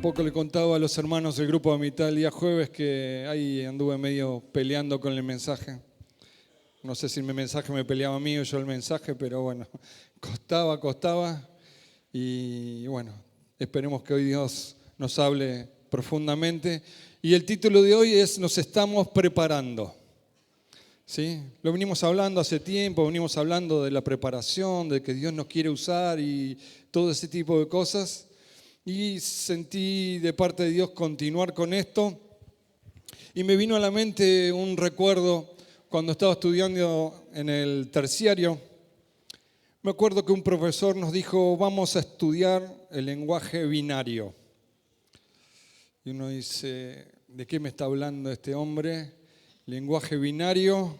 poco le contaba a los hermanos del grupo de mitad el día jueves que ahí anduve medio peleando con el mensaje. No sé si el mensaje me peleaba a mí o yo el mensaje, pero bueno, costaba. Y bueno, esperemos que hoy Dios nos hable profundamente. Y el título de hoy es Nos estamos preparando. ¿Sí? Lo venimos hablando hace tiempo, venimos hablando de la preparación, de que Dios nos quiere usar y todo ese tipo de cosas. Y sentí de parte de Dios continuar con esto. Y me vino a la mente un recuerdo cuando estaba estudiando en el terciario. Me acuerdo que un profesor nos dijo, vamos a estudiar el lenguaje binario. Y uno dice, ¿de qué me está hablando este hombre? Lenguaje binario.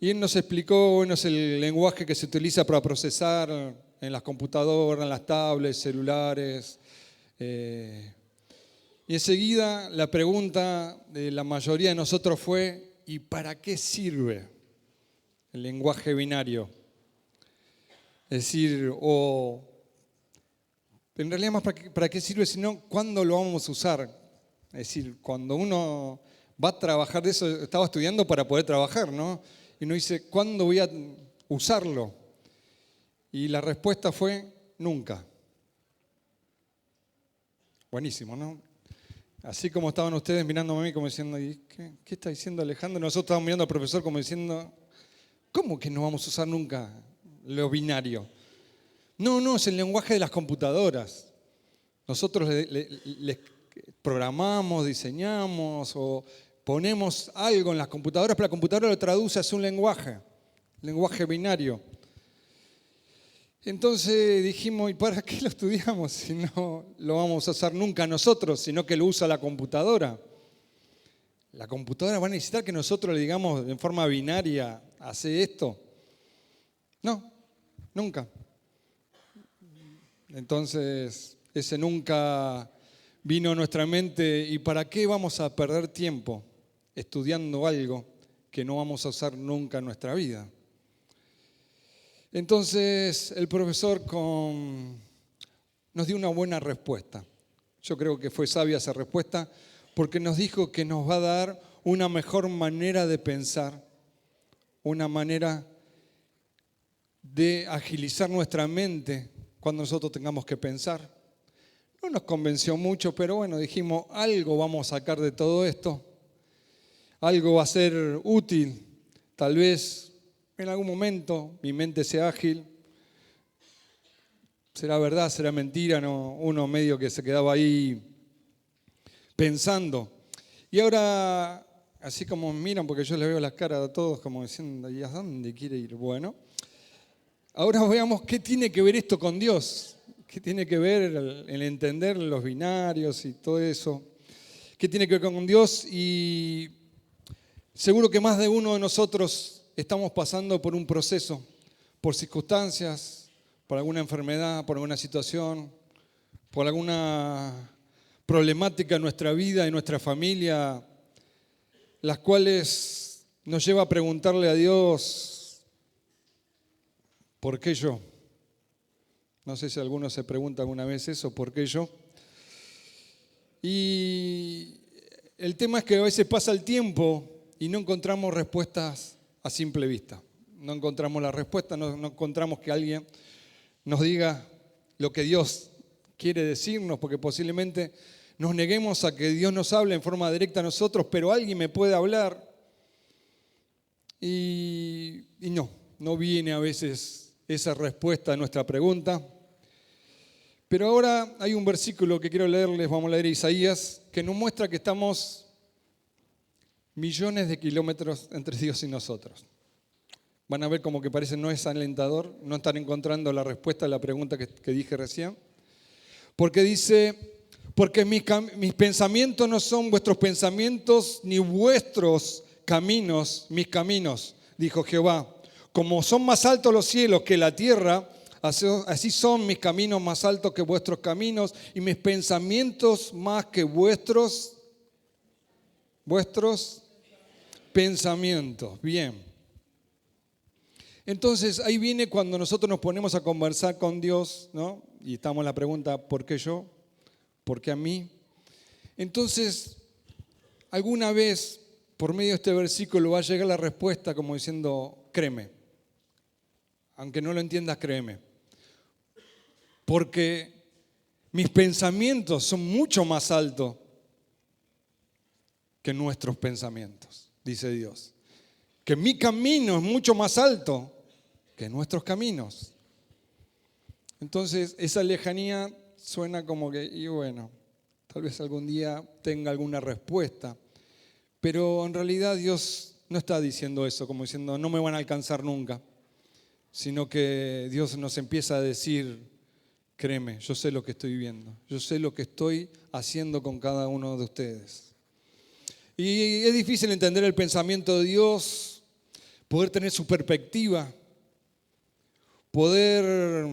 Y él nos explicó, bueno, es el lenguaje que se utiliza para procesar en las computadoras, en las tablets, celulares. Y enseguida la pregunta de la mayoría de nosotros fue, ¿y para qué sirve el lenguaje binario? Es decir, en realidad más para qué sirve, sino cuándo lo vamos a usar. Es decir, cuando uno va a trabajar de eso, estaba estudiando para poder trabajar, ¿no? Y uno dice, ¿cuándo voy a usarlo? Y la respuesta fue, nunca. Buenísimo, ¿no? Así como estaban ustedes mirándome a mí como diciendo, ¿qué está diciendo Alejandro? Nosotros estábamos mirando al profesor como diciendo, ¿cómo que no vamos a usar nunca lo binario? No, es el lenguaje de las computadoras. Nosotros les programamos, diseñamos o ponemos algo en las computadoras, pero la computadora lo traduce a un lenguaje binario. Entonces dijimos, ¿y para qué lo estudiamos si no lo vamos a usar nunca nosotros, sino que lo usa la computadora? La computadora va a necesitar que nosotros le digamos en forma binaria, hace esto. No, nunca. Entonces, ese nunca vino a nuestra mente. ¿Y para qué vamos a perder tiempo estudiando algo que no vamos a usar nunca en nuestra vida? Entonces el profesor nos dio una buena respuesta. Yo creo que fue sabia esa respuesta porque nos dijo que nos va a dar una mejor manera de pensar, una manera de agilizar nuestra mente cuando nosotros tengamos que pensar. No nos convenció mucho, pero bueno, dijimos, algo vamos a sacar de todo esto, algo va a ser útil, tal vez en algún momento mi mente sea ágil, será verdad, será mentira, no, uno medio que se quedaba ahí pensando. Y ahora, así como miran, porque yo les veo las caras a todos como diciendo, ¿y a dónde quiere ir? Bueno, ahora veamos qué tiene que ver esto con Dios, qué tiene que ver el entender los binarios y todo eso, qué tiene que ver con Dios. Y seguro que más de uno de nosotros estamos pasando por un proceso, por circunstancias, por alguna enfermedad, por alguna situación, por alguna problemática en nuestra vida, en nuestra familia, las cuales nos lleva a preguntarle a Dios, ¿por qué yo? No sé si alguno se pregunta alguna vez eso, ¿por qué yo? Y el tema es que a veces pasa el tiempo y no encontramos respuestas a simple vista. No encontramos la respuesta, no encontramos que alguien nos diga lo que Dios quiere decirnos, porque posiblemente nos neguemos a que Dios nos hable en forma directa a nosotros, pero alguien me puede hablar y no viene a veces esa respuesta a nuestra pregunta. Pero ahora hay un versículo que quiero leerles, vamos a leer Isaías, que nos muestra que estamos millones de kilómetros entre Dios y nosotros. Van a ver como que parece no es alentador, no están encontrando la respuesta a la pregunta que dije recién. Porque dice, porque mis pensamientos no son vuestros pensamientos, ni vuestros caminos, mis caminos, dijo Jehová. Como son más altos los cielos que la tierra, así son mis caminos más altos que vuestros caminos y mis pensamientos más que vuestros pensamientos. Bien. Entonces ahí viene cuando nosotros nos ponemos a conversar con Dios, ¿no? Y estamos en la pregunta, ¿por qué yo? ¿Por qué a mí? Entonces, alguna vez, por medio de este versículo, va a llegar la respuesta como diciendo, créeme. Aunque no lo entiendas, créeme. Porque mis pensamientos son mucho más altos que nuestros pensamientos, dice Dios. Que mi camino es mucho más alto que nuestros caminos. Entonces, esa lejanía suena como que, y bueno, tal vez algún día tenga alguna respuesta. Pero en realidad Dios no está diciendo eso, como diciendo, no me van a alcanzar nunca. Sino que Dios nos empieza a decir, créeme, yo sé lo que estoy viendo. Yo sé lo que estoy haciendo con cada uno de ustedes. Y es difícil entender el pensamiento de Dios, poder tener su perspectiva, poder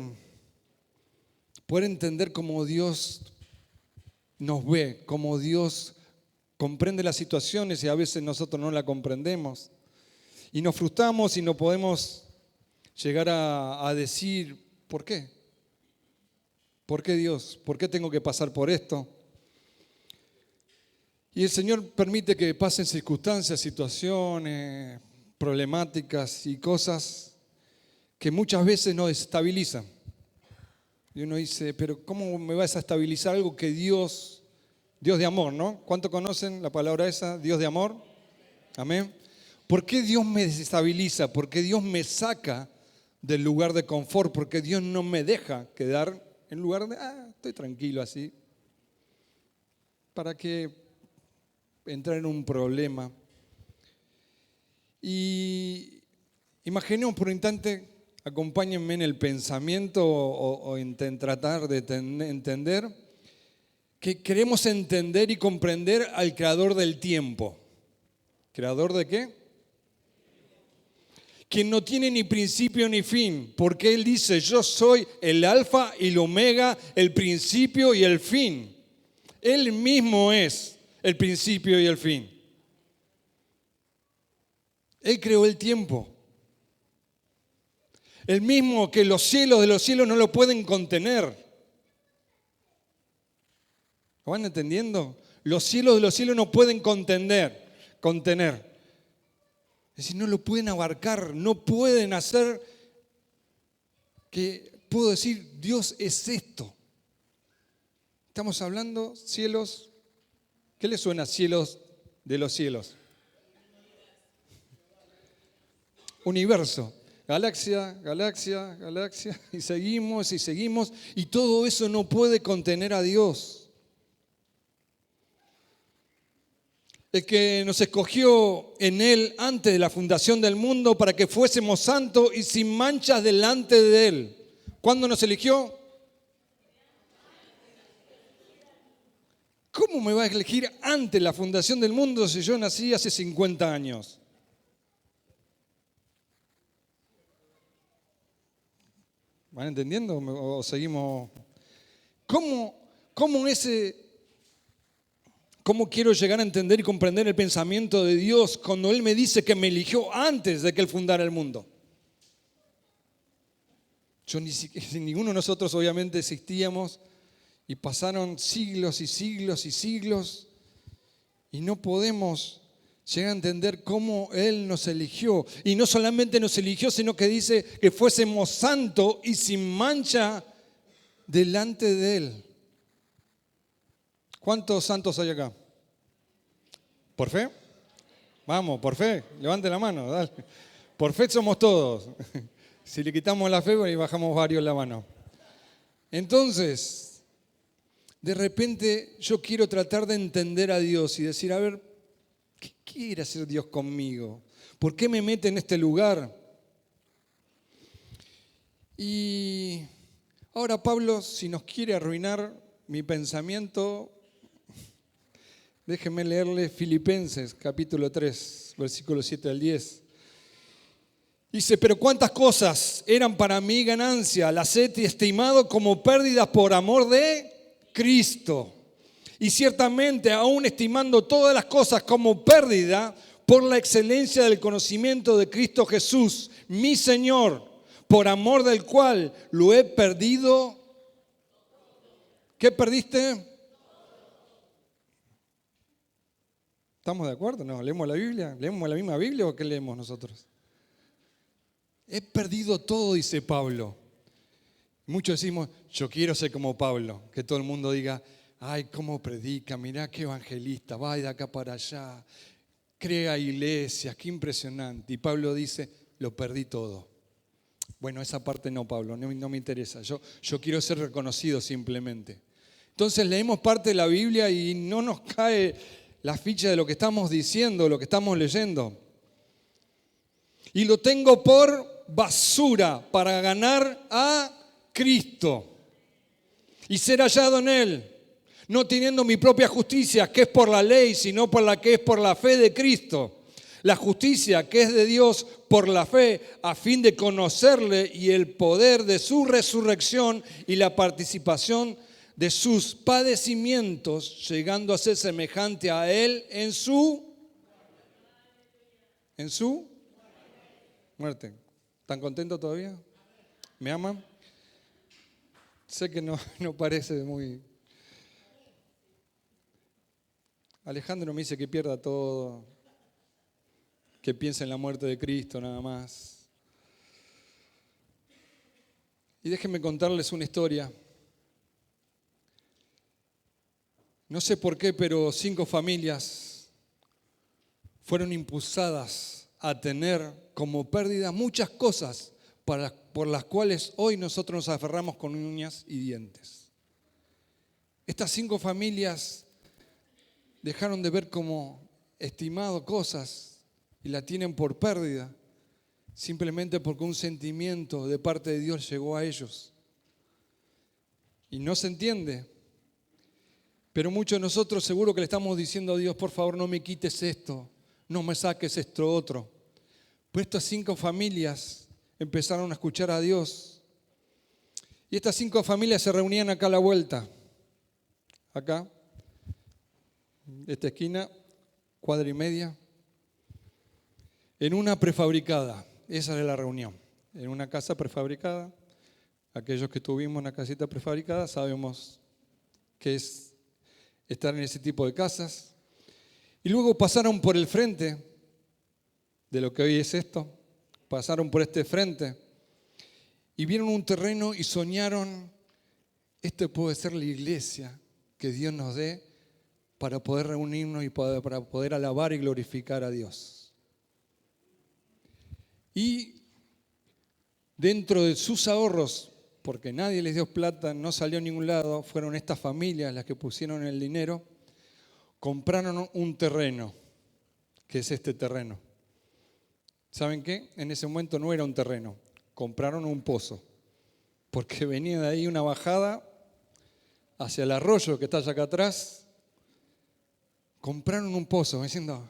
entender cómo Dios nos ve, cómo Dios comprende las situaciones y a veces nosotros no la comprendemos. Y nos frustramos y no podemos llegar a decir, ¿por qué? ¿Por qué Dios? ¿Por qué tengo que pasar por esto? Y el Señor permite que pasen circunstancias, situaciones, problemáticas y cosas que muchas veces nos desestabilizan. Y uno dice, pero ¿cómo me vas a estabilizar algo que Dios de amor, ¿no? ¿Cuánto conocen la palabra esa? Dios de amor. Amén. ¿Por qué Dios me desestabiliza? ¿Por qué Dios me saca del lugar de confort? Porque Dios no me deja quedar en lugar de, estoy tranquilo así. ¿Para qué entrar en un problema? Y imaginemos por un instante, acompáñenme en el pensamiento o en tratar de entender que queremos entender y comprender al creador del tiempo. ¿Creador de qué? Quien no tiene ni principio ni fin, porque Él dice, yo soy el alfa y el omega, el principio y el fin. Él mismo es el principio y el fin. Él creó el tiempo. El mismo que los cielos de los cielos no lo pueden contener. ¿Lo van entendiendo? Los cielos de los cielos no pueden contener. Es decir, no lo pueden abarcar, no pueden hacer que puedo decir, Dios es esto. Estamos hablando cielos, ¿qué le suena cielos de los cielos? Universo, galaxia, y seguimos, y todo eso no puede contener a Dios. El que nos escogió en Él antes de la fundación del mundo para que fuésemos santos y sin manchas delante de Él. ¿Cuándo nos eligió? ¿Cómo me va a elegir antes de la fundación del mundo si yo nací hace 50 años? ¿Van entendiendo o seguimos? ¿Cómo quiero llegar a entender y comprender el pensamiento de Dios cuando Él me dice que me eligió antes de que Él fundara el mundo? Ninguno de nosotros obviamente existíamos y pasaron siglos y siglos y siglos y no podemos llegar a entender cómo Él nos eligió. Y no solamente nos eligió, sino que dice que fuésemos santos y sin mancha delante de Él. ¿Cuántos santos hay acá? ¿Por fe? Vamos, por fe. Levante la mano, dale. Por fe somos todos. Si le quitamos la fe, y bajamos varios la mano. Entonces, de repente yo quiero tratar de entender a Dios y decir, a ver, ¿qué quiere hacer Dios conmigo? ¿Por qué me mete en este lugar? Y ahora Pablo, si nos quiere arruinar mi pensamiento, déjenme leerle Filipenses capítulo 3, versículos 7 al 10. Dice, pero cuántas cosas eran para mí ganancia, las he estimado como pérdidas por amor de Cristo. Y ciertamente aún estimando todas las cosas como pérdida por la excelencia del conocimiento de Cristo Jesús, mi Señor, por amor del cual lo he perdido. ¿Qué perdiste? ¿Estamos de acuerdo? ¿No? ¿Leemos la Biblia? ¿Leemos la misma Biblia o qué leemos nosotros? He perdido todo, dice Pablo. Muchos decimos, yo quiero ser como Pablo. Que todo el mundo diga, ay, cómo predica, mirá qué evangelista, va de acá para allá, crea iglesias, qué impresionante. Y Pablo dice, lo perdí todo. Bueno, esa parte no, Pablo, no me interesa. Yo quiero ser reconocido simplemente. Entonces leemos parte de la Biblia y no nos cae la ficha de lo que estamos diciendo, lo que estamos leyendo. Y lo tengo por basura para ganar a Cristo y ser hallado en Él, no teniendo mi propia justicia, que es por la ley, sino por la que es por la fe de Cristo. La justicia que es de Dios por la fe, a fin de conocerle y el poder de su resurrección y la participación de sus padecimientos, llegando a ser semejante a Él en su muerte. ¿Están contentos todavía? ¿Me aman? Sé que no parece muy... Alejandro me dice que pierda todo, que piense en la muerte de Cristo nada más. Y déjenme contarles una historia. No sé por qué, pero 5 familias fueron impulsadas a tener como pérdida muchas cosas por las cuales hoy nosotros nos aferramos con uñas y dientes. Estas 5 familias dejaron de ver como estimado cosas y la tienen por pérdida, simplemente porque un sentimiento de parte de Dios llegó a ellos. Y no se entiende. Pero muchos de nosotros seguro que le estamos diciendo a Dios, por favor no me quites esto, no me saques esto otro. Pues estas 5 familias empezaron a escuchar a Dios. Y estas 5 familias se reunían acá a la vuelta. Acá, esta esquina, cuadra y media. En una prefabricada. Esa era la reunión. En una casa prefabricada. Aquellos que tuvimos una casita prefabricada sabemos qué es estar en ese tipo de casas. Y luego pasaron por el frente de lo que hoy es esto. Pasaron por este frente y vieron un terreno y soñaron, este puede ser la iglesia que Dios nos dé para poder reunirnos y para poder alabar y glorificar a Dios. Y dentro de sus ahorros, porque nadie les dio plata, no salió a ningún lado, fueron estas familias las que pusieron el dinero, compraron un terreno, que es este terreno. ¿Saben qué? En ese momento no era un terreno, compraron un pozo, porque venía de ahí una bajada hacia el arroyo que está allá acá atrás. Compraron un pozo, diciendo,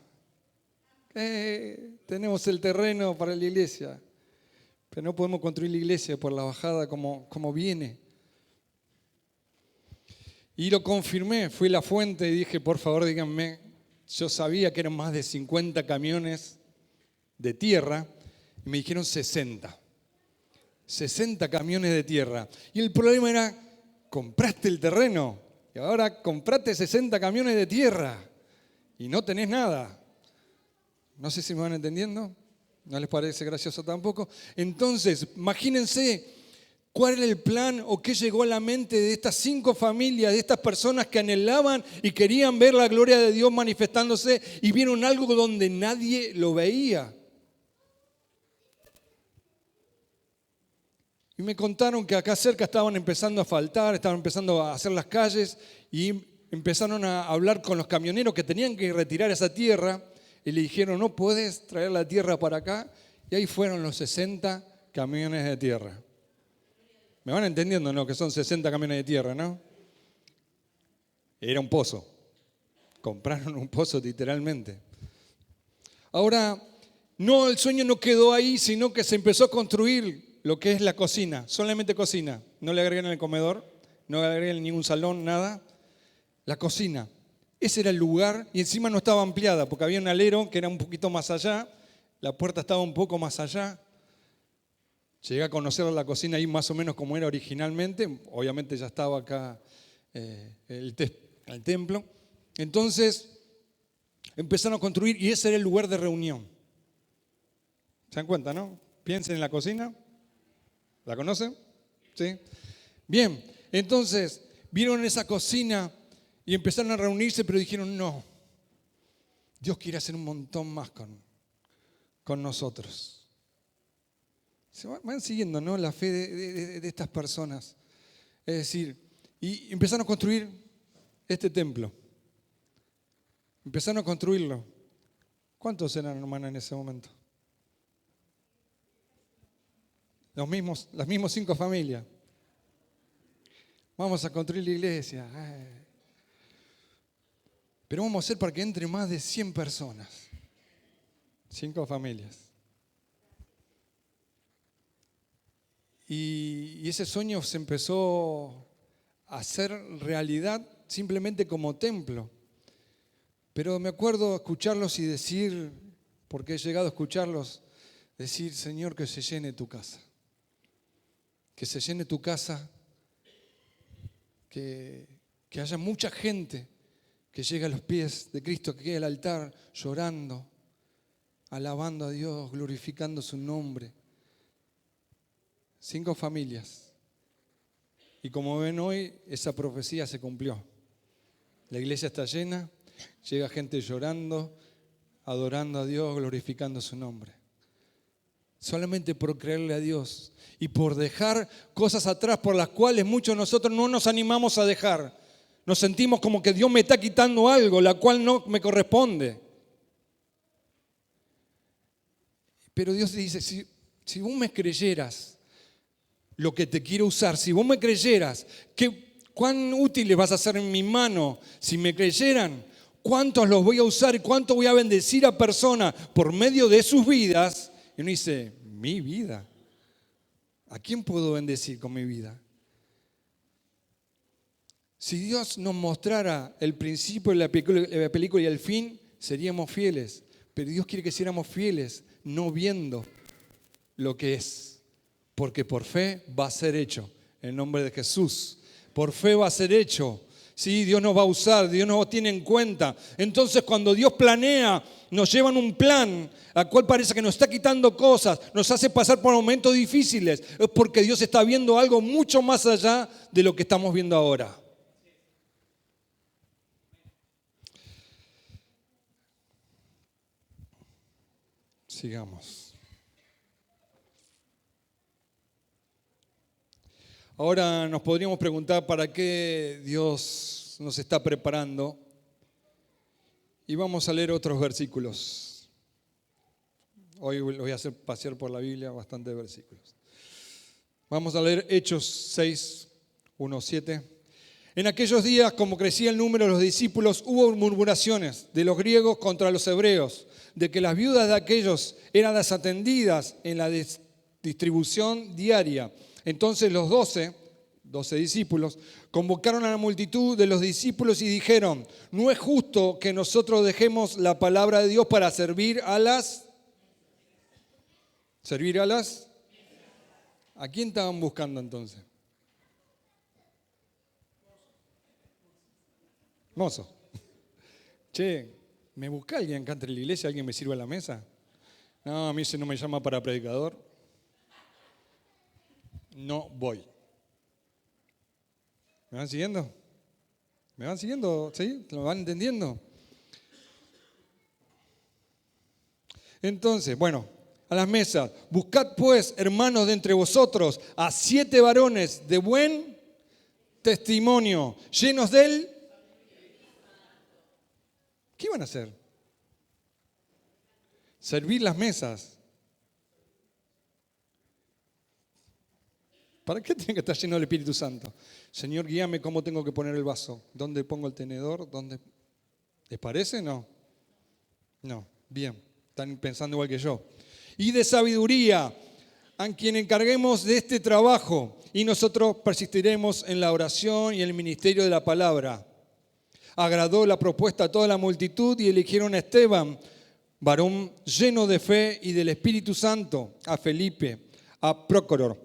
tenemos el terreno para la iglesia, pero no podemos construir la iglesia por la bajada como viene. Y lo confirmé, fui a la fuente y dije, por favor díganme, yo sabía que eran más de 50 camiones de tierra, y me dijeron 60 camiones de tierra. Y el problema era, compraste el terreno y ahora compraste 60 camiones de tierra y no tenés nada. No sé si me van entendiendo, ¿no les parece gracioso tampoco? Entonces, imagínense cuál era el plan o qué llegó a la mente de estas 5 familias, de estas personas que anhelaban y querían ver la gloria de Dios manifestándose y vieron algo donde nadie lo veía. Y me contaron que acá cerca estaban empezando a asfaltar, estaban empezando a hacer las calles y empezaron a hablar con los camioneros que tenían que retirar esa tierra y le dijeron, ¿no puedes traer la tierra para acá? Y ahí fueron los 60 camiones de tierra. ¿Me van entendiendo, no? Que son 60 camiones de tierra, ¿no? Era un pozo. Compraron un pozo literalmente. Ahora, no, el sueño no quedó ahí, sino que se empezó a construir lo que es la cocina, solamente cocina. No le agreguen el comedor, no le agreguen ningún salón, nada. La cocina. Ese era el lugar y encima no estaba ampliada porque había un alero que era un poquito más allá, la puerta estaba un poco más allá. Llegué a conocer la cocina ahí más o menos como era originalmente. Obviamente ya estaba acá el templo. Entonces, Empezaron a construir y ese era el lugar de reunión. ¿Se dan cuenta, no? Piensen en la cocina. ¿La conocen? ¿Sí? Bien, entonces vieron esa cocina y empezaron a reunirse, pero dijeron, no, Dios quiere hacer un montón más con nosotros. Se van siguiendo, ¿no?, la fe de estas personas. Es decir, y empezaron a construir este templo. Empezaron a construirlo. ¿Cuántos eran, hermana, en ese momento? Las mismas 5 familias. Vamos a construir la iglesia. Pero vamos a hacer para que entre más de 100 personas. 5 familias. Y ese sueño se empezó a hacer realidad simplemente como templo. Pero me acuerdo escucharlos y decir, porque he llegado a escucharlos, decir, Señor, que se llene tu casa. Que se llene tu casa, que haya mucha gente que llegue a los pies de Cristo, que quede al altar llorando, alabando a Dios, glorificando su nombre. 5 familias. Y como ven hoy, esa profecía se cumplió. La iglesia está llena, llega gente llorando, adorando a Dios, glorificando su nombre. Solamente por creerle a Dios y por dejar cosas atrás por las cuales muchos de nosotros no nos animamos a dejar. Nos sentimos como que Dios me está quitando algo, la cual no me corresponde. Pero Dios dice, si vos me creyeras lo que te quiero usar, si vos me creyeras, ¿cuán útiles vas a ser en mi mano? Si me creyeran, ¿cuántos los voy a usar y cuánto voy a bendecir a personas por medio de sus vidas? Y uno dice, ¿mi vida? ¿A quién puedo bendecir con mi vida? Si Dios nos mostrara el principio de la película y el fin, seríamos fieles. Pero Dios quiere que seamos fieles, no viendo lo que es. Porque por fe va a ser hecho, en nombre de Jesús. Por fe va a ser hecho. Sí, Dios nos va a usar, Dios nos tiene en cuenta. Entonces, cuando Dios planea, nos llevan un plan, al cual parece que nos está quitando cosas, nos hace pasar por momentos difíciles, es porque Dios está viendo algo mucho más allá de lo que estamos viendo ahora. Sigamos. Ahora nos podríamos preguntar para qué Dios nos está preparando. Y vamos a leer otros versículos. Hoy lo voy a hacer pasear por la Biblia, bastantes versículos. Vamos a leer Hechos 6, 1, 7. En aquellos días, como crecía el número de los discípulos, hubo murmuraciones de los griegos contra los hebreos, de que las viudas de aquellos eran desatendidas en la distribución diaria. Entonces los 12 discípulos convocaron a la multitud de los discípulos y dijeron, no es justo que nosotros dejemos la palabra de Dios para servir a las... ¿Servir a las? ¿A quién estaban buscando entonces? Mozo. Che, ¿me busca alguien acá entre la iglesia? ¿Alguien me sirva a la mesa? No, a mí ese no me llama para predicador. No voy. ¿Me van siguiendo? ¿Me van siguiendo? ¿Sí? ¿Lo van entendiendo? Entonces, bueno, a las mesas. Buscad pues, hermanos de entre vosotros, a 7 varones de buen testimonio, llenos de él. ¿Qué iban a hacer? Servir las mesas. ¿Para qué tiene que estar lleno del Espíritu Santo? Señor, guíame cómo tengo que poner el vaso. ¿Dónde pongo el tenedor? ¿Dónde? ¿Les parece? No. No. Bien. Están pensando igual que yo. Y de sabiduría, a quien encarguemos de este trabajo, y nosotros persistiremos en la oración y el ministerio de la palabra. Agradó la propuesta a toda la multitud y eligieron a Esteban, varón lleno de fe y del Espíritu Santo, a Felipe, a Prócoro,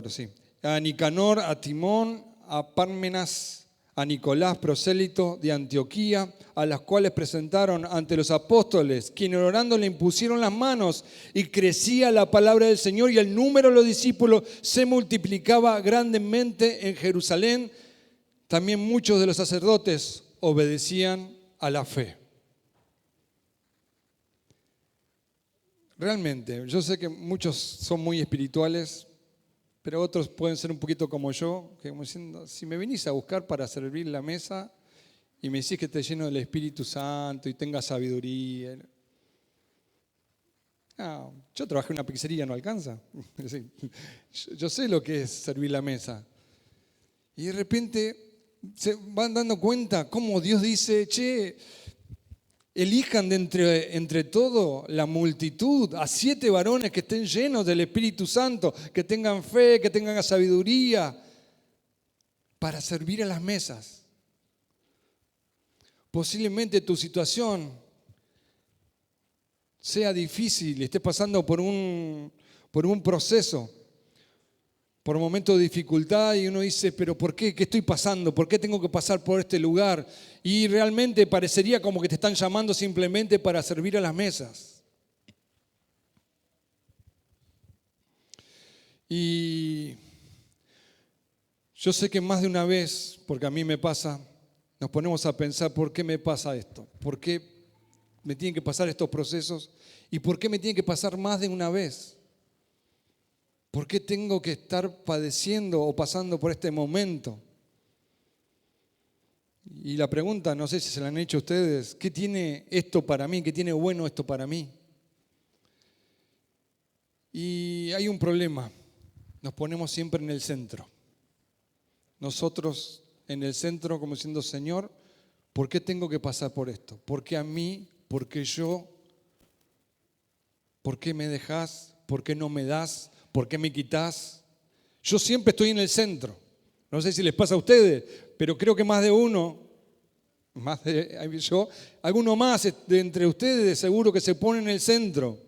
sí, a Nicanor, a Timón, a Pármenas, a Nicolás, prosélito de Antioquía, a las cuales presentaron ante los apóstoles, quienes orando le impusieron las manos, y crecía la palabra del Señor, y el número de los discípulos se multiplicaba grandemente en Jerusalén. También muchos de los sacerdotes obedecían a la fe. Realmente, yo sé que muchos son muy espirituales, pero otros pueden ser un poquito como yo, que como diciendo, si me venís a buscar para servir la mesa y me decís que esté lleno del Espíritu Santo y tenga sabiduría. No, yo trabajé en una pizzería, no alcanza. Yo sé lo que es servir la mesa. Y de repente se van dando cuenta cómo Dios dice, che, elijan de entre todo la multitud a 7 varones que estén llenos del Espíritu Santo, que tengan fe, que tengan sabiduría, para servir a las mesas. Posiblemente tu situación sea difícil y estés pasando por un proceso, por un momento de dificultad, y uno dice, pero ¿por qué? ¿Qué estoy pasando? ¿Por qué tengo que pasar por este lugar? Y realmente parecería como que te están llamando simplemente para servir a las mesas. Y yo sé que más de una vez, porque a mí me pasa, nos ponemos a pensar, ¿por qué me pasa esto? ¿Por qué me tienen que pasar estos procesos? ¿Y por qué me tienen que pasar más de una vez? ¿Por qué tengo que estar padeciendo o pasando por este momento? Y la pregunta, no sé si se la han hecho ustedes, ¿qué tiene esto para mí? ¿Qué tiene bueno esto para mí? Y hay un problema, nos ponemos siempre en el centro. Nosotros en el centro como diciendo, Señor, ¿por qué tengo que pasar por esto? ¿Por qué a mí? ¿Por qué yo? ¿Por qué me dejás? ¿Por qué no me das? ¿Por qué me quitas? Yo siempre estoy en el centro. No sé si les pasa a ustedes, pero creo que más de uno, alguno más de entre ustedes seguro que se pone en el centro.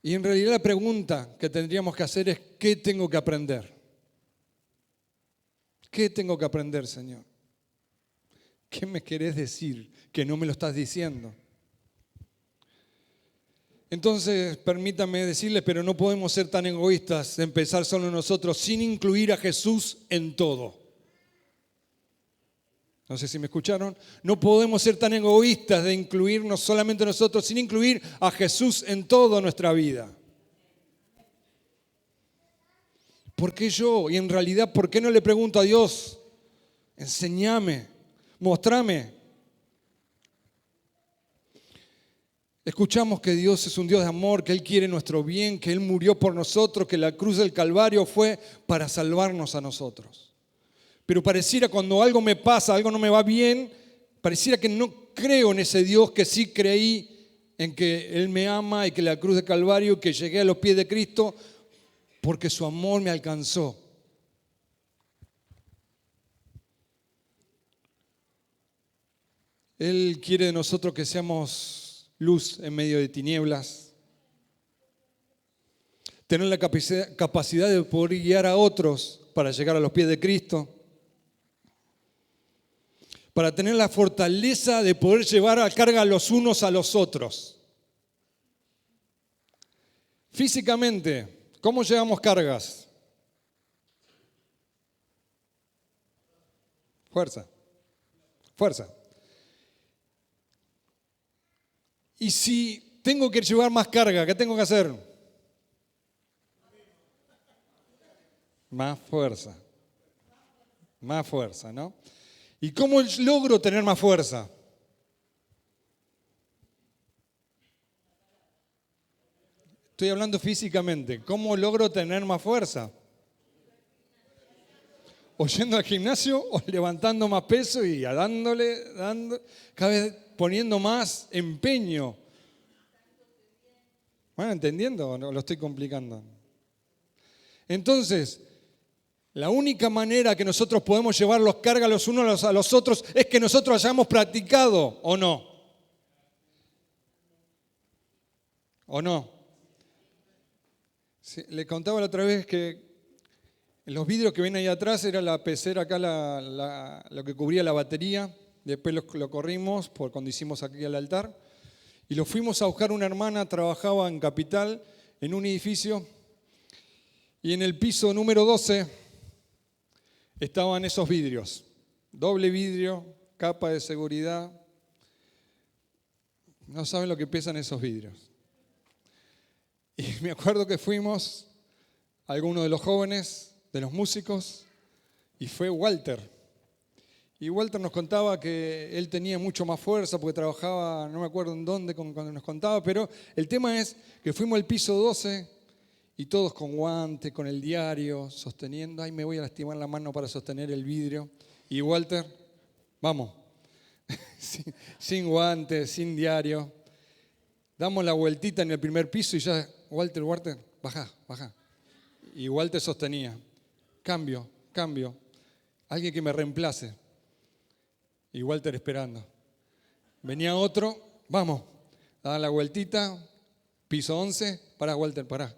Y en realidad la pregunta que tendríamos que hacer es, ¿qué tengo que aprender? ¿Qué tengo que aprender, Señor? ¿Qué me querés decir que no me lo estás diciendo? Entonces, permítame decirles, pero no podemos ser tan egoístas de empezar solo nosotros sin incluir a Jesús en todo. No sé si me escucharon. No podemos ser tan egoístas de incluirnos solamente nosotros sin incluir a Jesús en toda nuestra vida. ¿Por qué yo? Y en realidad, ¿por qué no le pregunto a Dios? Enséñame, mostrame. Escuchamos que Dios es un Dios de amor, que Él quiere nuestro bien, que Él murió por nosotros, que la cruz del Calvario fue para salvarnos a nosotros. Pero pareciera cuando algo me pasa, algo no me va bien, pareciera que no creo en ese Dios que sí creí en que Él me ama y que la cruz del Calvario, que llegué a los pies de Cristo porque su amor me alcanzó. Él quiere de nosotros que seamos luz en medio de tinieblas, tener la capacidad de poder guiar a otros para llegar a los pies de Cristo, para tener la fortaleza de poder llevar a carga los unos a los otros. Físicamente, ¿cómo llevamos cargas? Fuerza. Y si tengo que llevar más carga, ¿qué tengo que hacer? Más fuerza, ¿no? ¿Y cómo logro tener más fuerza? Estoy hablando físicamente. ¿Cómo logro tener más fuerza? O yendo al gimnasio, o levantando más peso y dando, cada vez poniendo más empeño. ¿Van entendiendo o no lo estoy complicando? Entonces, la única manera que nosotros podemos llevar los cargas los unos a los otros es que nosotros hayamos practicado, ¿o no? ¿O no? Sí, le contaba la otra vez que Los vidrios que ven ahí atrás era la pecera acá, lo que cubría la batería. Después lo corrimos cuando hicimos aquí el altar. Y lo fuimos a buscar. Una hermana trabajaba en Capital, en un edificio. Y en el piso número 12 estaban esos vidrios. Doble vidrio, capa de seguridad. No saben lo que pesan esos vidrios. Y me acuerdo que fuimos, algunos de los jóvenes, de los músicos, y fue Walter. Y Walter nos contaba que él tenía mucho más fuerza porque trabajaba, no me acuerdo en dónde cuando nos contaba, pero el tema es que fuimos al piso 12 y todos con guante, con el diario, sosteniendo. Ay, me voy a lastimar la mano para sostener el vidrio. Y Walter, vamos, sin guantes, sin diario. Damos la vueltita en el primer piso y ya, Walter, baja. Y Walter sostenía. Cambio. Alguien que me reemplace. Y Walter esperando. Venía otro, vamos. Daban la vueltita, piso 11. Pará, Walter, pará.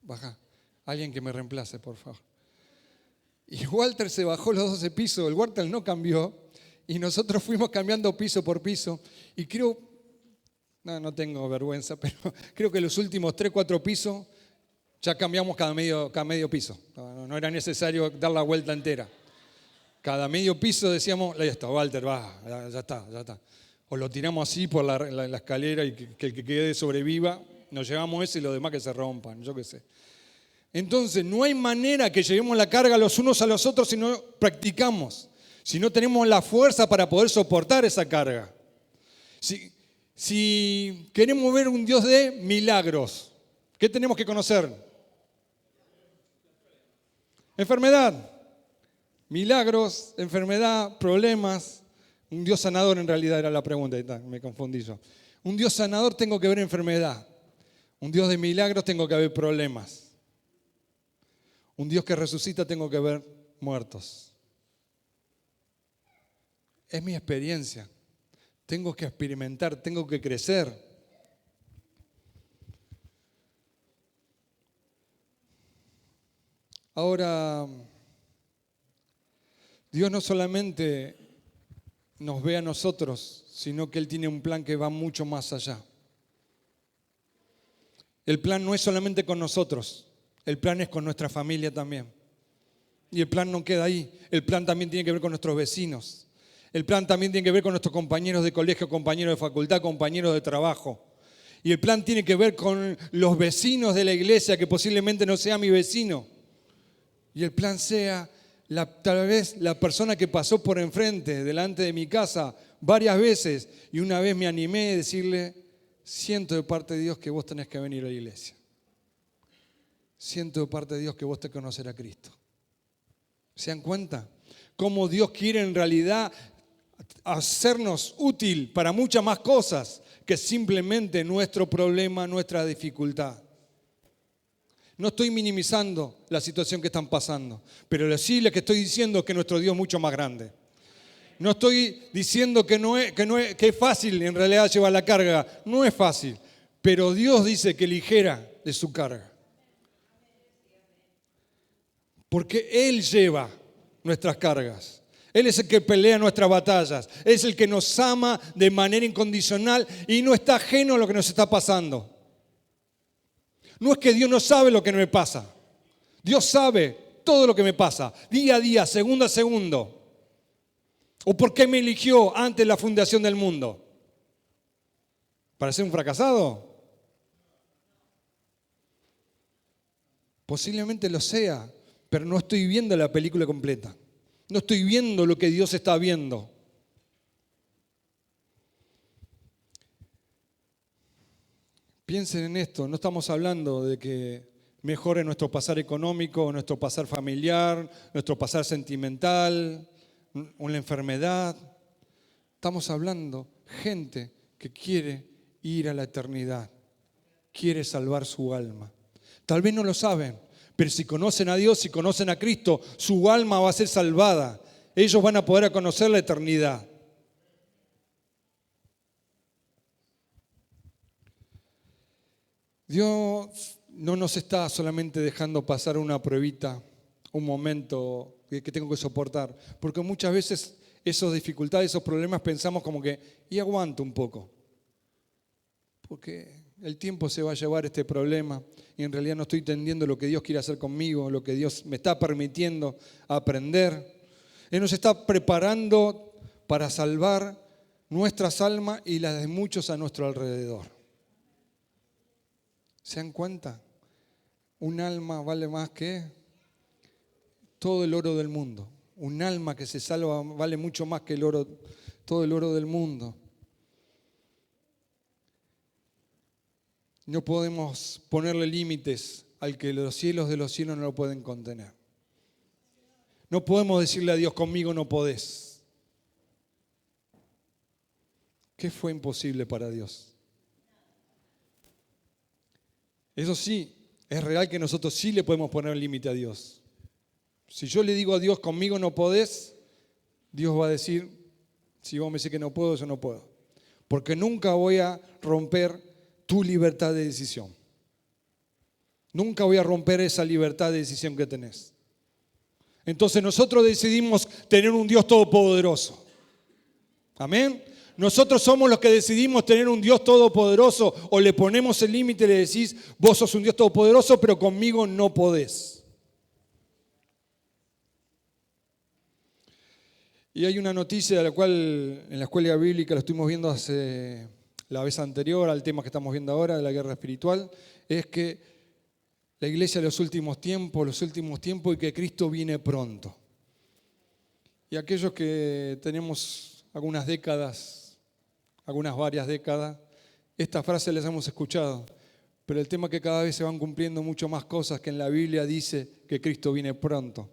Baja. Alguien que me reemplace, por favor. Y Walter se bajó los 12 pisos. El Walter no cambió. Y nosotros fuimos cambiando piso por piso. Y creo, no tengo vergüenza, pero creo que los últimos 3, 4 pisos ya cambiamos cada medio piso. No era necesario dar la vuelta entera. Cada medio piso decíamos, ya está, Walter, va, ya está. O lo tiramos así por la escalera y que el que quede sobreviva, nos llevamos ese y los demás que se rompan, yo qué sé. Entonces, no hay manera que llevemos la carga los unos a los otros si no practicamos, si no tenemos la fuerza para poder soportar esa carga. Si queremos ver un Dios de milagros, ¿qué tenemos que conocer? Enfermedad. Milagros, enfermedad, problemas. Un Dios sanador en realidad era la pregunta, me confundí yo. Un Dios sanador tengo que ver enfermedad. Un Dios de milagros tengo que ver problemas. Un Dios que resucita tengo que ver muertos. Es mi experiencia. Tengo que experimentar, tengo que crecer. Ahora, Dios no solamente nos ve a nosotros, sino que Él tiene un plan que va mucho más allá. El plan no es solamente con nosotros, el plan es con nuestra familia también. Y el plan no queda ahí, el plan también tiene que ver con nuestros vecinos. El plan también tiene que ver con nuestros compañeros de colegio, compañeros de facultad, compañeros de trabajo. Y el plan tiene que ver con los vecinos de la iglesia, que posiblemente no sea mi vecino. Y el plan sea tal vez la persona que pasó por enfrente, delante de mi casa, varias veces. Y una vez me animé a decirle, siento de parte de Dios que vos tenés que venir a la iglesia. Siento de parte de Dios que vos te conocer a Cristo. ¿Se dan cuenta? Cómo Dios quiere en realidad hacernos útil para muchas más cosas que simplemente nuestro problema, nuestra dificultad. No estoy minimizando la situación que están pasando, pero sí lo que estoy diciendo es que nuestro Dios es mucho más grande. No estoy diciendo que es fácil en realidad llevar la carga, no es fácil, pero Dios dice que ligera de su carga. Porque Él lleva nuestras cargas. Él es el que pelea nuestras batallas. Es el que nos ama de manera incondicional y no está ajeno a lo que nos está pasando. No es que Dios no sabe lo que me pasa. Dios sabe todo lo que me pasa, día a día, segundo a segundo. ¿O por qué me eligió antes de la fundación del mundo? ¿Para ser un fracasado? Posiblemente lo sea, pero no estoy viendo la película completa. No estoy viendo lo que Dios está viendo. Piensen en esto, no estamos hablando de que mejore nuestro pasar económico, nuestro pasar familiar, nuestro pasar sentimental, una enfermedad. Estamos hablando de gente que quiere ir a la eternidad, quiere salvar su alma. Tal vez no lo saben, pero si conocen a Dios, si conocen a Cristo, su alma va a ser salvada. Ellos van a poder conocer la eternidad. Dios no nos está solamente dejando pasar una pruebita un momento que tengo que soportar. Porque muchas veces esas dificultades, esos problemas pensamos como que, y aguanto un poco. Porque el tiempo se va a llevar este problema y en realidad no estoy entendiendo lo que Dios quiere hacer conmigo, lo que Dios me está permitiendo aprender. Él nos está preparando para salvar nuestras almas y las de muchos a nuestro alrededor. ¿Se dan cuenta? Un alma vale más que todo el oro del mundo. Un alma que se salva vale mucho más que el oro, todo el oro del mundo. No podemos ponerle límites al que los cielos de los cielos no lo pueden contener. No podemos decirle a Dios, conmigo no podés. ¿Qué fue imposible para Dios? Eso sí, es real que nosotros sí le podemos poner límite a Dios. Si yo le digo a Dios, conmigo no podés, Dios va a decir, si vos me decís que no puedo, yo no puedo. Porque nunca voy a romper tu libertad de decisión. Nunca voy a romper esa libertad de decisión que tenés. Entonces nosotros decidimos tener un Dios todopoderoso. Amén. Nosotros somos los que decidimos tener un Dios todopoderoso o le ponemos el límite y le decís, vos sos un Dios todopoderoso, pero conmigo no podés. Y hay una noticia de la cual en la escuela bíblica lo estuvimos viendo hace la vez anterior al tema que estamos viendo ahora de la guerra espiritual, es que la iglesia de los últimos tiempos y que Cristo viene pronto. Y aquellos que tenemos algunas décadas, varias décadas, esta frase las hemos escuchado, pero el tema es que cada vez se van cumpliendo mucho más cosas que en la Biblia dice que Cristo viene pronto.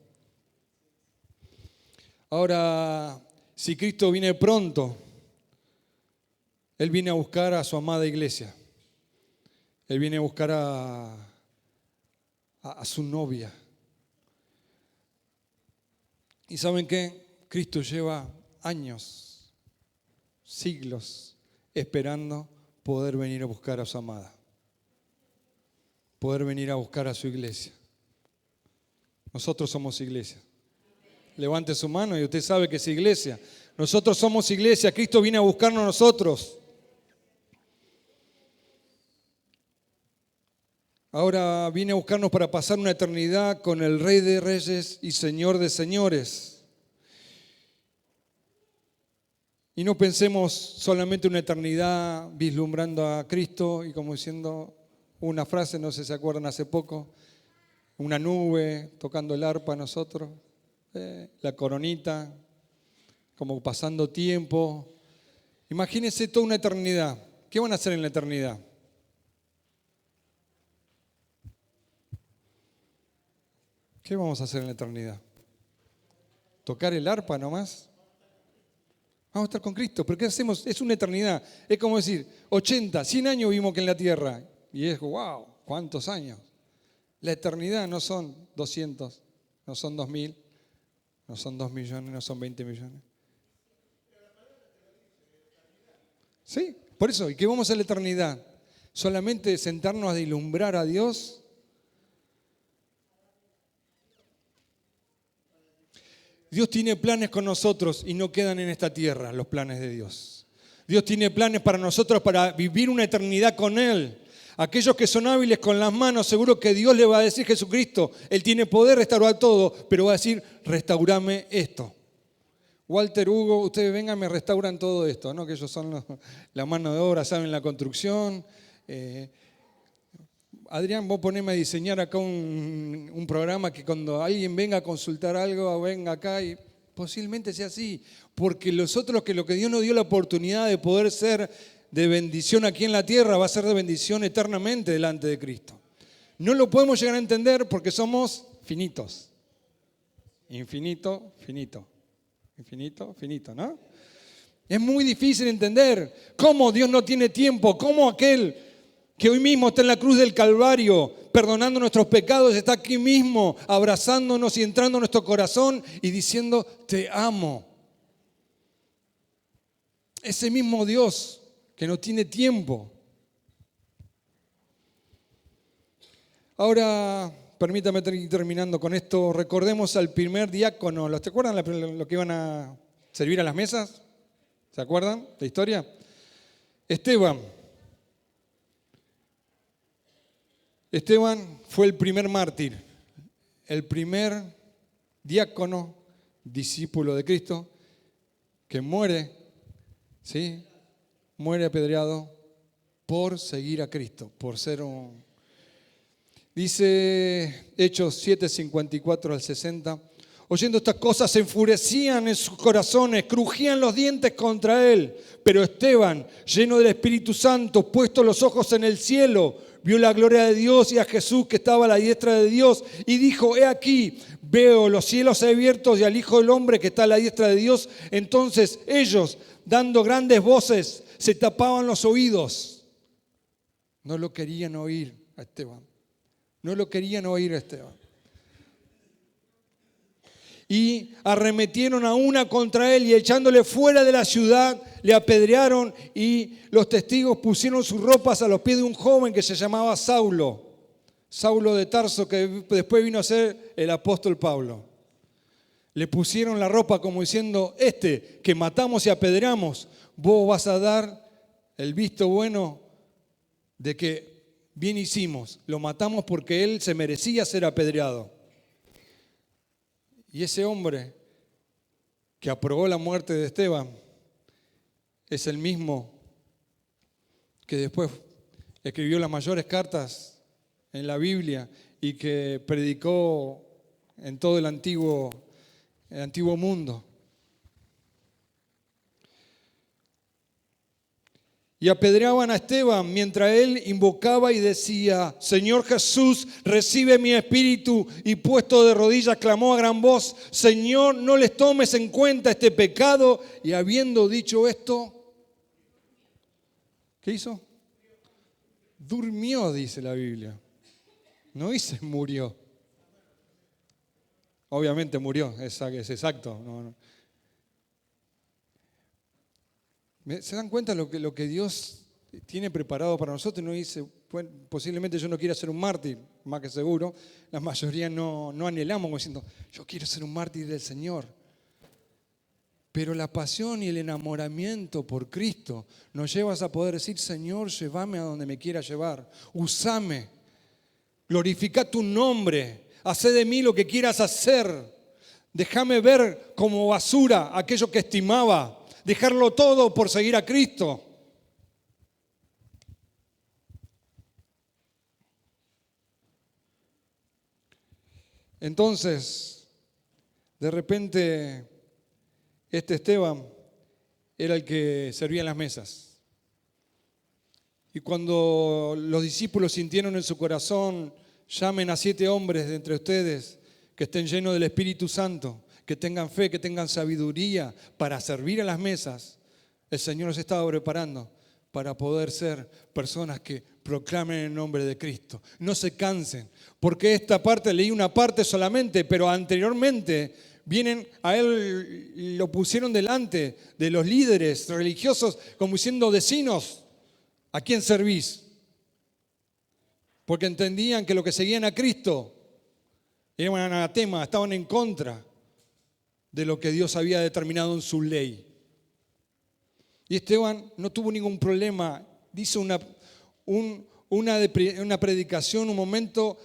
Ahora, si Cristo viene pronto, Él viene a buscar a su amada iglesia. Él viene a buscar a su novia. ¿Y saben qué? Cristo lleva años, siglos, esperando poder venir a buscar a su amada. Poder venir a buscar a su iglesia. Nosotros somos iglesia. Levante su mano y usted sabe que es iglesia. Nosotros somos iglesia. Cristo viene a buscarnos a nosotros. Ahora viene a buscarnos para pasar una eternidad con el Rey de Reyes y Señor de Señores. Y no pensemos solamente una eternidad vislumbrando a Cristo y como diciendo una frase, no sé si se acuerdan hace poco, una nube tocando el arpa a nosotros, la coronita, como pasando tiempo. Imagínense toda una eternidad. ¿Qué van a hacer en la eternidad? ¿Qué vamos a hacer en la eternidad? ¿Tocar el arpa nomás? Vamos a estar con Cristo, pero ¿qué hacemos? Es una eternidad. Es como decir, 80, 100 años vivimos que en la tierra. Y es, wow, ¿cuántos años? La eternidad no son 200, no son 2000, no son 2 millones, no son 20 millones. Sí, por eso, ¿y qué vamos a la eternidad? ¿Solamente sentarnos a deslumbrar a Dios? Dios tiene planes con nosotros y no quedan en esta tierra los planes de Dios. Dios tiene planes para nosotros para vivir una eternidad con Él. Aquellos que son hábiles con las manos, seguro que Dios le va a decir, Jesucristo, Él tiene poder de restaurar todo, pero va a decir, restaurame esto. Walter, Hugo, ustedes vengan, me restauran todo esto, ¿no? Que ellos son la mano de obra, saben la construcción. Adrián, vos poneme a diseñar acá un programa que cuando alguien venga a consultar algo, venga acá y posiblemente sea así. Porque nosotros lo que Dios nos dio la oportunidad de poder ser de bendición aquí en la tierra va a ser de bendición eternamente delante de Cristo. No lo podemos llegar a entender porque somos finitos. Infinito, finito. Infinito, finito, ¿no? Es muy difícil entender cómo Dios no tiene tiempo, cómo aquel que hoy mismo está en la cruz del Calvario, perdonando nuestros pecados, está aquí mismo, abrazándonos y entrando en nuestro corazón y diciendo, te amo. Ese mismo Dios que no tiene tiempo. Ahora, permítame ir terminando con esto. Recordemos al primer diácono. ¿Te acuerdan lo que iban a servir a las mesas? ¿Se acuerdan la historia? Esteban. Esteban fue el primer mártir, el primer diácono, discípulo de Cristo, que muere, ¿sí? Muere apedreado por seguir a Cristo, por ser un... Dice Hechos 7, 54 al 60, oyendo estas cosas se enfurecían en sus corazones, crujían los dientes contra él. Pero Esteban, lleno del Espíritu Santo, puesto los ojos en el cielo, vio la gloria de Dios y a Jesús que estaba a la diestra de Dios y dijo, he aquí, veo los cielos abiertos y al Hijo del Hombre que está a la diestra de Dios. Entonces ellos, dando grandes voces, se tapaban los oídos. No lo querían oír a Esteban. No lo querían oír a Esteban. Y arremetieron a una contra él y echándole fuera de la ciudad le apedrearon y los testigos pusieron sus ropas a los pies de un joven que se llamaba Saulo. Saulo de Tarso, que después vino a ser el apóstol Pablo. Le pusieron la ropa como diciendo, que matamos y apedreamos, vos vas a dar el visto bueno de que bien hicimos. Lo matamos porque él se merecía ser apedreado. Y ese hombre que aprobó la muerte de Esteban es el mismo que después escribió las mayores cartas en la Biblia y que predicó en todo el antiguo mundo. Y apedreaban a Esteban mientras él invocaba y decía, Señor Jesús, recibe mi espíritu. Y puesto de rodillas clamó a gran voz, Señor, no les tomes en cuenta este pecado. Y habiendo dicho esto, ¿qué hizo? Durmió, dice la Biblia. No dice murió. Obviamente murió, es exacto. No. ¿Se dan cuenta lo que Dios tiene preparado para nosotros? No dice, posiblemente yo no quiera ser un mártir, más que seguro. La mayoría no anhelamos como diciendo, yo quiero ser un mártir del Señor. Pero la pasión y el enamoramiento por Cristo nos lleva a poder decir, Señor, llévame a donde me quieras llevar. Usame, glorifica tu nombre, hacé de mí lo que quieras hacer. Déjame ver como basura aquello que estimaba. Dejarlo todo por seguir a Cristo. Entonces, de repente, Esteban era el que servía en las mesas. Y cuando los discípulos sintieron en su corazón, llamen a 7 hombres de entre ustedes que estén llenos del Espíritu Santo, que tengan fe, que tengan sabiduría para servir a las mesas, el Señor nos estaba preparando para poder ser personas que proclamen el nombre de Cristo. No se cansen, porque esta parte, leí una parte solamente, pero anteriormente vienen a él, lo pusieron delante de los líderes religiosos como diciendo, decinos, ¿a quién servís? Porque entendían que los que seguían a Cristo eran un anatema, estaban en contra de lo que Dios había determinado en su ley. Y Esteban no tuvo ningún problema, dice una predicación, un momento,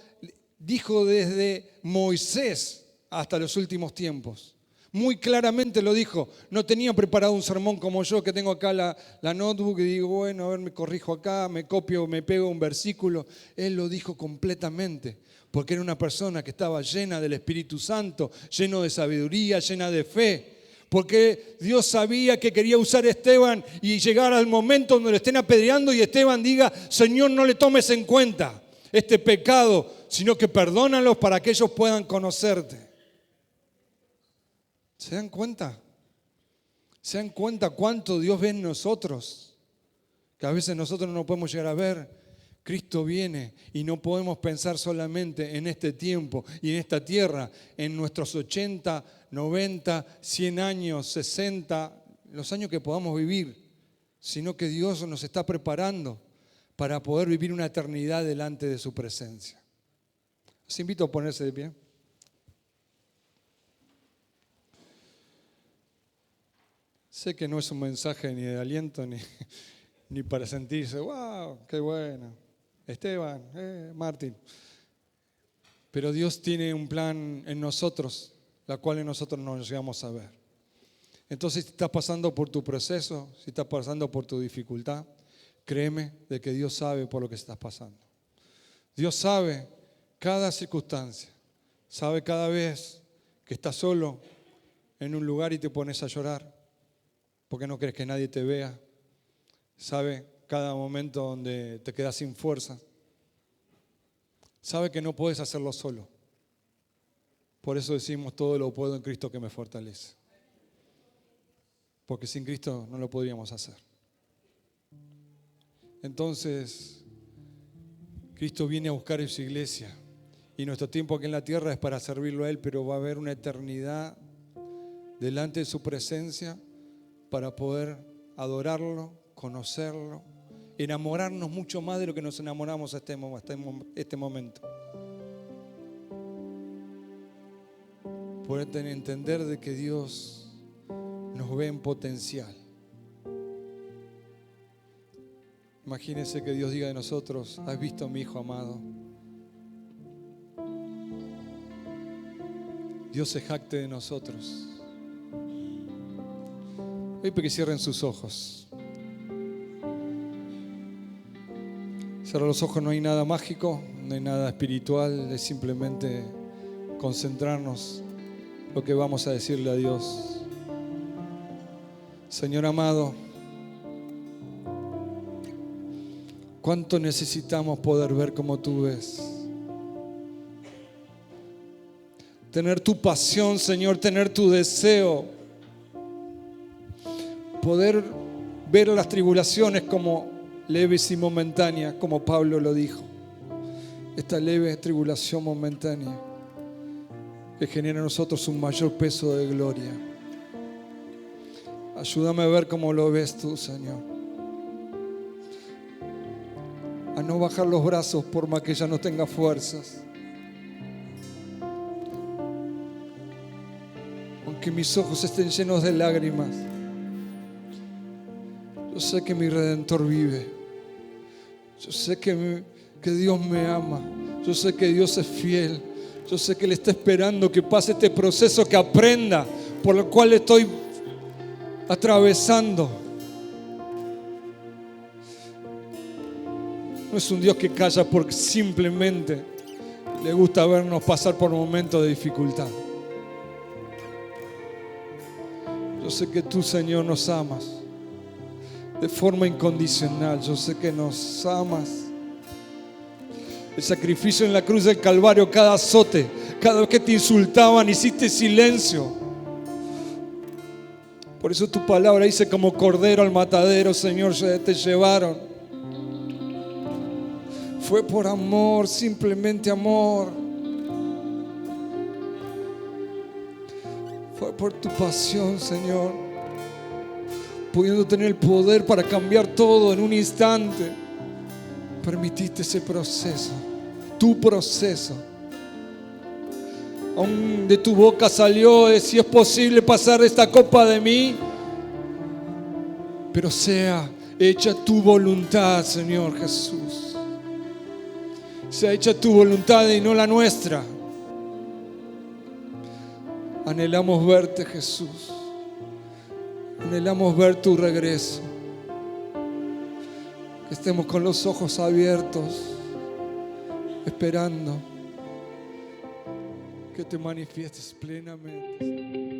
dijo desde Moisés hasta los últimos tiempos. Muy claramente lo dijo, no tenía preparado un sermón como yo, que tengo acá la notebook y digo, bueno, a ver, me corrijo acá, me copio, me pego un versículo. Él lo dijo completamente, porque era una persona que estaba llena del Espíritu Santo, lleno de sabiduría, llena de fe. Porque Dios sabía que quería usar a Esteban y llegar al momento donde lo estén apedreando y Esteban diga, Señor, no le tomes en cuenta este pecado, sino que perdónalos para que ellos puedan conocerte. ¿Se dan cuenta? ¿Se dan cuenta cuánto Dios ve en nosotros? Que a veces nosotros no nos podemos llegar a ver. Cristo viene y no podemos pensar solamente en este tiempo y en esta tierra, en nuestros 80, 90, 100 años, 60, los años que podamos vivir, sino que Dios nos está preparando para poder vivir una eternidad delante de su presencia. Los invito a ponerse de pie. Sé que no es un mensaje ni de aliento ni para sentirse, wow, qué bueno. Esteban, Martín. Pero Dios tiene un plan en nosotros, la cual en nosotros no llegamos a ver. Entonces, si estás pasando por tu proceso, si estás pasando por tu dificultad, créeme de que Dios sabe por lo que estás pasando. Dios sabe cada circunstancia, sabe cada vez que estás solo en un lugar y te pones a llorar porque no crees que nadie te vea. Sabe cada momento donde te quedas sin fuerza. Sabe que no puedes hacerlo solo. Por eso decimos todo lo puedo en Cristo que me fortalece. Porque sin Cristo no lo podríamos hacer. Entonces, Cristo viene a buscar en su iglesia. Y nuestro tiempo aquí en la tierra es para servirlo a Él, pero va a haber una eternidad delante de su presencia para poder adorarlo, conocerlo, enamorarnos mucho más de lo que nos enamoramos hasta este momento. Poder entender de que Dios nos ve en potencial. Imagínense que Dios diga de nosotros: ¿has visto a mi Hijo amado? Dios se jacte de nosotros. Voy a pedir que cierren sus ojos. Cerrar los ojos, no hay nada mágico, no hay nada espiritual, es simplemente concentrarnos en lo que vamos a decirle a Dios. Señor amado, ¿cuánto necesitamos poder ver como tú ves? Tener tu pasión, Señor, tener tu deseo. Poder ver las tribulaciones como leves y momentáneas, como Pablo lo dijo. Esta leve tribulación momentánea que genera en nosotros un mayor peso de gloria. Ayúdame a ver cómo lo ves tú, Señor. A no bajar los brazos por más que ya no tenga fuerzas. Aunque mis ojos estén llenos de lágrimas, yo sé que mi Redentor vive. Yo sé que Dios me ama. Yo sé que Dios es fiel. Yo sé que Él está esperando que pase este proceso, que aprenda por el cual estoy atravesando. No es un Dios que calla porque simplemente le gusta vernos pasar por momentos de dificultad. Yo sé que tú, Señor, nos amas de forma incondicional. Yo sé que nos amas. El sacrificio en la cruz del Calvario, cada azote, cada vez que te insultaban, hiciste silencio. Por eso tu palabra dice: como cordero al matadero, Señor, te llevaron. Fue por amor, simplemente amor. Fue por tu pasión, Señor, pudiendo tener el poder para cambiar todo en un instante. Permitiste ese proceso, tu proceso. Aún de tu boca salió: si es posible pasar esta copa de mí, pero sea hecha tu voluntad, Señor Jesús. Sea hecha tu voluntad y no la nuestra. Anhelamos verte, Jesús. Anhelamos ver tu regreso. Que estemos con los ojos abiertos, esperando que te manifiestes plenamente.